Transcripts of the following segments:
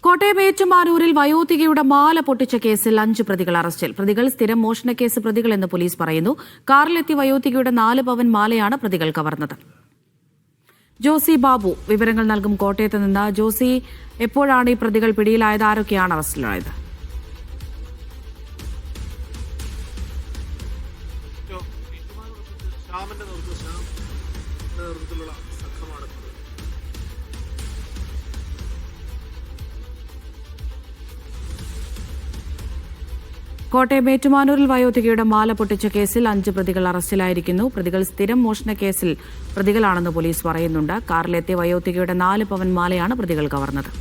കോട്ടയം ഏറ്റുമാനൂരിൽ വയോധികയുടെ മാല പൊട്ടിച്ച കേസിൽ 5 പ്രതികൾ അറസ്റ്റിൽ. പ്രതികൾ സ്ഥിരം മോഷണക്കേസ് പ്രതികളെന്ന് പോലീസ് പറയുന്നു. കാറിലെത്തി വയോധികയുടെ 4 പവൻ മാലയാണ് പ്രതികൾ കവർന്നത്. ജോസി ബാബു വിവരങ്ങൾ നൽകും കോട്ടയത്ത് നിന്ന്. ജോസി, എപ്പോഴാണ് ഈ പ്രതികൾ പിടിയിലായത്? ആരൊക്കെയാണ് അറസ്റ്റിലായത്? കോട്ടയം ഏറ്റുമാനൂരിൽ വയോധികയുടെ മാല പൊട്ടിച്ച കേസിൽ 5 പ്രതികൾ അറസ്റ്റിലായിരിക്കുന്നു. പ്രതികൾ സ്ഥിരം മോഷണ കേസിൽ പ്രതികളാണെന്ന് പോലീസ് പറയുന്നുണ്ട്. കാറിലെത്തിയ വയോധികയുടെ 4 പവൻ മാലയാണ് പ്രതികൾ കവർന്നത്.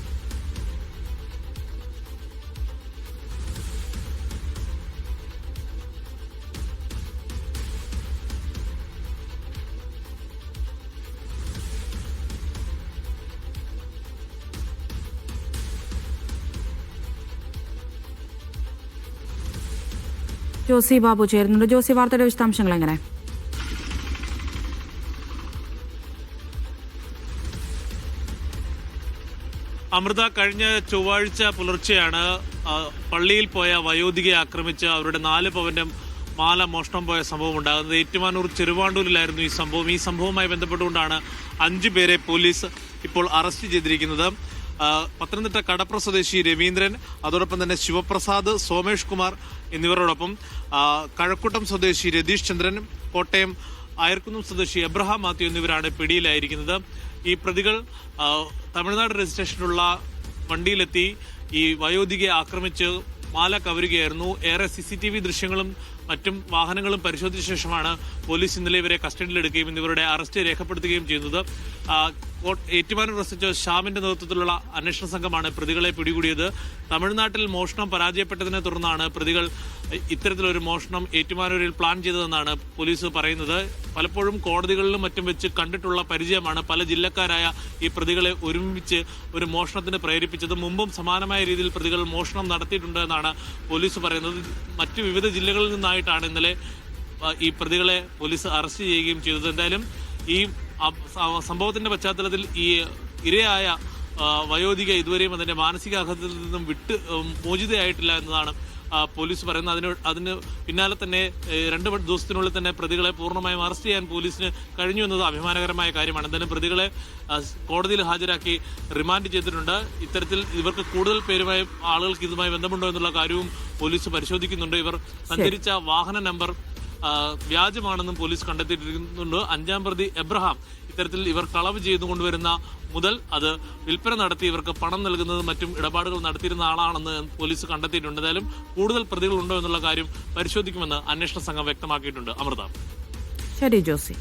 ജോസി ബാബു ചേരുന്നുണ്ട്. ജോസി, വാർത്തയുടെ വിശദാംശങ്ങൾ എങ്ങനെ? അമൃത, കഴിഞ്ഞ ചൊവ്വാഴ്ച പുലർച്ചെയാണ് പള്ളിയിൽ പോയ വയോധികയെ ആക്രമിച്ച് അവരുടെ 4 പവന്റെ മാല മോഷണം പോയ സംഭവം ഉണ്ടാകുന്നത്. ഏറ്റുമാനൂർ ചെറുവാണ്ടൂരിലായിരുന്നു ഈ സംഭവം. ഈ സംഭവവുമായി ബന്ധപ്പെട്ടുകൊണ്ടാണ് 5 പേരെ പോലീസ് ഇപ്പോൾ അറസ്റ്റ് ചെയ്തിരിക്കുന്നത്. പത്തനംതിട്ട കടപ്ര സ്വദേശി രവീന്ദ്രൻ, അതോടൊപ്പം തന്നെ ശിവപ്രസാദ്, സോമേഷ് കുമാർ എന്നിവരോടൊപ്പം കഴക്കൂട്ടം സ്വദേശി രതീഷ് ചന്ദ്രൻ, കോട്ടയം അയർക്കുന്നം സ്വദേശി എബ്രഹാം മാത്യു എന്നിവരാണ് പിടിയിലായിരിക്കുന്നത്. ഈ പ്രതികൾ തമിഴ്നാട് രജിസ്ട്രേഷനുള്ള വണ്ടിയിലെത്തി ഈ വയോധികയെ ആക്രമിച്ച് മാല കവരുകയായിരുന്നു. ഏറെ CCTV ദൃശ്യങ്ങളും മറ്റും വാഹനങ്ങളും പരിശോധിച്ച ശേഷമാണ് പോലീസ് ഇന്നലെ ഇവരെ കസ്റ്റഡിയിലെടുക്കുകയും എന്നിവരുടെ അറസ്റ്റ് രേഖപ്പെടുത്തുകയും ചെയ്യുന്നത്. ഏറ്റുമാനൂർ എസ്എച്ച്ഒ ശ്യാമിന്റെ നേതൃത്വത്തിലുള്ള അന്വേഷണ സംഘമാണ് പ്രതികളെ പിടികൂടിയത്. തമിഴ്നാട്ടിൽ മോഷണം പരാജയപ്പെട്ടതിനെ തുടർന്നാണ് പ്രതികൾ ഇത്തരത്തിലൊരു മോഷണം ഏറ്റുമാനൂരിൽ പ്ലാൻ ചെയ്തതെന്നാണ് പോലീസ് പറയുന്നത്. പലപ്പോഴും കോടതികളിലും മറ്റും വെച്ച് കണ്ടിട്ടുള്ള പരിചയമാണ് പല ജില്ലക്കാരായ ഈ പ്രതികളെ ഒരുമിച്ച് ഒരു മോഷണത്തിന് പ്രേരിപ്പിച്ചത്. മുമ്പും സമാനമായ രീതിയിൽ പ്രതികൾ മോഷണം നടത്തിയിട്ടുണ്ട് എന്നാണ് പോലീസ് പറയുന്നത്. മറ്റു വിവിധ ജില്ലകളിൽ നിന്നായിട്ടാണ് ഇന്നലെ ഈ പ്രതികളെ പോലീസ് അറസ്റ്റ് ചെയ്യുകയും ചെയ്തത്. എന്തായാലും ഈ സംഭവത്തിന്റെ പശ്ചാത്തലത്തിൽ ഈ ഇരയായ വയോധിക ഇതുവരെയും അതിന്റെ മാനസികാഘാതത്തിൽ നിന്നും മോചിതയായിട്ടില്ല എന്നതാണ് പോലീസ് പറയുന്നത്. അതിന് പിന്നാലെ തന്നെ 2 ദിവസത്തിനുള്ളിൽ തന്നെ പ്രതികളെ പൂർണ്ണമായും അറസ്റ്റ് ചെയ്യാൻ പോലീസിന് കഴിഞ്ഞു എന്നത് അഭിമാനകരമായ കാര്യമാണ്. എന്തായാലും പ്രതികളെ കോടതിയിൽ ഹാജരാക്കി റിമാൻഡ് ചെയ്തിട്ടുണ്ട്. ഇത്തരത്തിൽ ഇവർക്ക് കൂടുതൽ പേരുമായി ആളുകൾക്ക് ഇതുമായി ബന്ധമുണ്ടോ എന്നുള്ള കാര്യവും പോലീസ് പരിശോധിക്കുന്നുണ്ട്. ഇവർ സഞ്ചരിച്ച വാഹന നമ്പർ വ്യാജമാണെന്നും പോലീസ് കണ്ടെത്തിയിട്ടുണ്ട്. 5-ാം പ്രതി എബ്രഹാം ഇത്തരത്തിൽ ഇവർ കളവ് ചെയ്തു കൊണ്ടുവരുന്ന മുതൽ അത് വിൽപ്പന നടത്തി ഇവർക്ക് പണം നൽകുന്നത് മറ്റും ഇടപാടുകൾ നടത്തിയിരുന്ന ആളാണെന്ന് പോലീസ് കണ്ടെത്തിയിട്ടുണ്ട്. എന്തായാലും കൂടുതൽ പ്രതികളുണ്ടോ എന്നുള്ള കാര്യം പരിശോധിക്കുമെന്ന് അന്വേഷണ സംഘം വ്യക്തമാക്കിയിട്ടുണ്ട്. അമൃത. ശരി ജോസി.